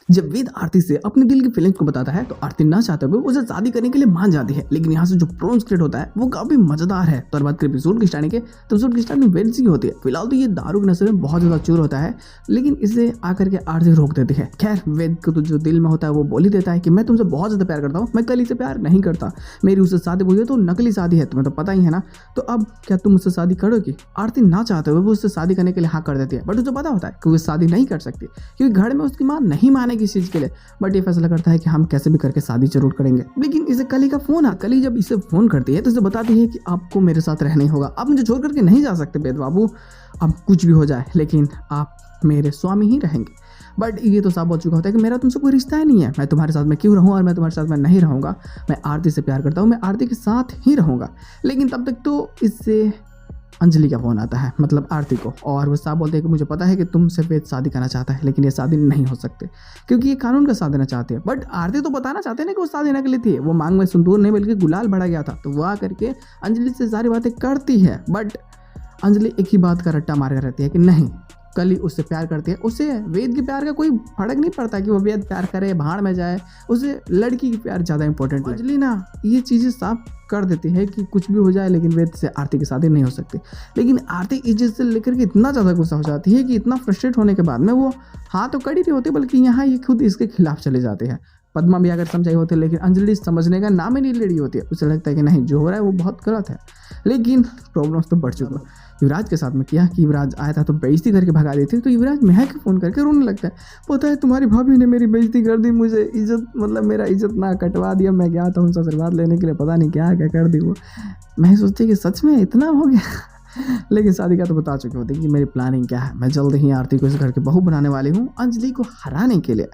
जब वेद आरती से अपने दिल की फीलिंग्स को बताता है तो आरती ना चाहते हुए उसे शादी करने के लिए मान जाती है। लेकिन यहाँ से जो प्रोम्स क्रिएट होता है वो काफी मजेदार है। तो बात करें एपिसोड की स्टार्टिंग के, तो एपिसोड की स्टार्टिंग वेद की होती है। फिलहाल तो ये दारू के नशे में बहुत ज्यादा चूर होता है, लेकिन इसे आकर के आरती रोक देती है। खैर वेद को तो जो दिल में होता है वो बोल ही देता है कि मैं तुमसे बहुत ज्यादा प्यार करता हूँ, मैं कली से प्यार नहीं करता, मेरी उससे शादी हुई है तो नकली शादी है, तुम्हें तो पता ही है ना, तो अब क्या तुम उससे शादी करोगी। आरती ना चाहते हुए वो उससे शादी करने के लिए हाँ कर देती है, बट उसे पता होता है कि वो शादी नहीं कर सकती क्योंकि घर में उसकी माँ नहीं मानेगी इस चीज के लिए। बट ये फैसला करता है कि हम कैसे भी करके शादी जरूर करेंगे। लेकिन इसे कली का फोन आ, कली जब इसे फोन करती है तो इसे बताती है कि आपको मेरे साथ रहना ही होगा, आप मुझे छोड़ करके नहीं जा सकते वेद बाबू, अब कुछ भी हो जाए लेकिन आप मेरे स्वामी ही रहेंगे। बट ये तो साफ हो चुका होता है कि मेरा तुमसे कोई रिश्ता ही नहीं है, मैं तुम्हारे साथ में क्यों रहूँ और मैं तुम्हारे साथ में नहीं रहूँगा, मैं आरती से प्यार करता हूँ, मैं आरती के साथ ही रहूँगा। लेकिन तब तक तो इससे अंजलि का फोन आता है, मतलब आरती को, और वो साहब बोलते हैं कि मुझे पता है कि तुमसे वेद शादी करना चाहता है लेकिन ये शादी नहीं हो सकती क्योंकि ये कानून का साथ देना चाहते हैं। बट आरती तो बताना चाहते हैं ना कि वो शादी देने के लिए थी, वो मांग में सिंदूर नहीं बल्कि गुलाल बढ़ा गया था, तो वो आकर के अंजलि से सारी बातें करती है। बट अंजलि एक ही बात का रट्टा मार कर रहती है कि नहीं, कली उससे प्यार करती है, उसे वेद के प्यार का कोई फर्क नहीं पड़ता कि वो वेद प्यार करे भाड़ में जाए, उसे लड़की की प्यार ज़्यादा इंपॉर्टेंट है। अंजलि ना ये चीज़ें साफ कर देती है कि कुछ भी हो जाए लेकिन वेद से आरती की शादी नहीं हो सकती। लेकिन आरती इस चीज़ से लेकर के इतना ज़्यादा गुस्सा हो जाती है कि इतना फ्रस्ट्रेट होने के बाद में वो हाँ तो कड़ी नहीं होती बल्कि यहाँ ये खुद इसके खिलाफ चले जाते हैं। पद्मा भी अगर समझाई होती है लेकिन अंजलि समझने का नाम ही नहीं ले रही होती है, उसे लगता है कि नहीं जो हो रहा है वो बहुत गलत है। लेकिन प्रॉब्लम्स तो बढ़ चुका युवराज के साथ में किया कि युवराज आया था तो बेइज्जती करके भगा देते, तो युवराज महक फ़ोन करके रोने लगता है, पता है तुम्हारी भाभी ने मेरी बेइज्जती कर दी, मुझे इज्जत मतलब मेरा इज्जत ना कटवा दिया, मैं गया था उनसे आशीर्वाद लेने के लिए, पता नहीं क्या क्या कर दी वो। मैं सोचती कि सच में इतना हो गया लेकिन शादी का तो बता चुके होते कि मेरी प्लानिंग क्या है, मैं जल्द ही आरती को इस घर की बहू बनाने वाली हूँ अंजलि को हराने के लिए।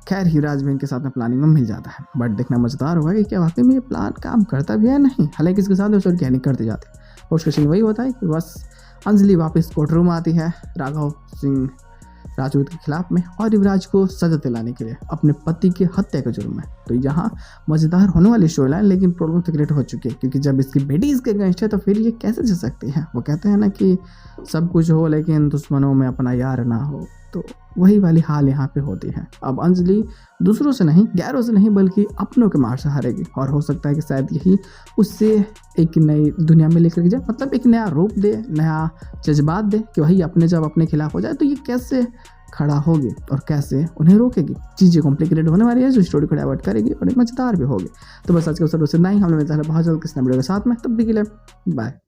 खैर युवराज भी इनके साथ में प्लानिंग में मिल जाता है, बट देखना मजेदार होगा कि क्या वाकई में ये प्लान काम करता भी है नहीं। हालांकि इसके साथ उसकी कहनी करते जाते हैं। पोस्ट क्वेश्चन वही होता है कि बस अंजलि वापस कोर्ट रूम आती है राघव सिंह राजपूत के खिलाफ में और युवराज को सजा दिलाने के लिए अपने पति की हत्या के जुर्म में। तो यहाँ मजेदार होने वाली स्टोरी लाइन, लेकिन प्रॉब्लम तो क्रिएट हो चुकी है क्योंकि जब इसकी बेटी इसके अगेंस्ट है तो फिर ये कैसे जा सकती है। वो कहते हैं ना कि सब कुछ हो लेकिन दुश्मनों में अपना यार ना हो, तो वही वाली हाल यहाँ पे होती है। अब अंजलि दूसरों से नहीं, गैरों से नहीं बल्कि अपनों के मार से हारेगी और हो सकता है कि शायद यही उससे एक नई दुनिया में लेकर के जाए, मतलब एक नया रूप दे, नया जज्बात दे कि वही अपने जब अपने खिलाफ हो जाए तो ये कैसे खड़ा होगी और कैसे उन्हें रोकेगी। चीज़ें कॉम्प्लिकेटेड होने वाली है जो स्टोरी को डाइवर्ट करेगी और मजेदार भी होगी। तो बस आज के अवसर से नहीं, हम लोग मिलता है बहुत जल्द किसी वीडियो के साथ में, तब भी के लिए बाय।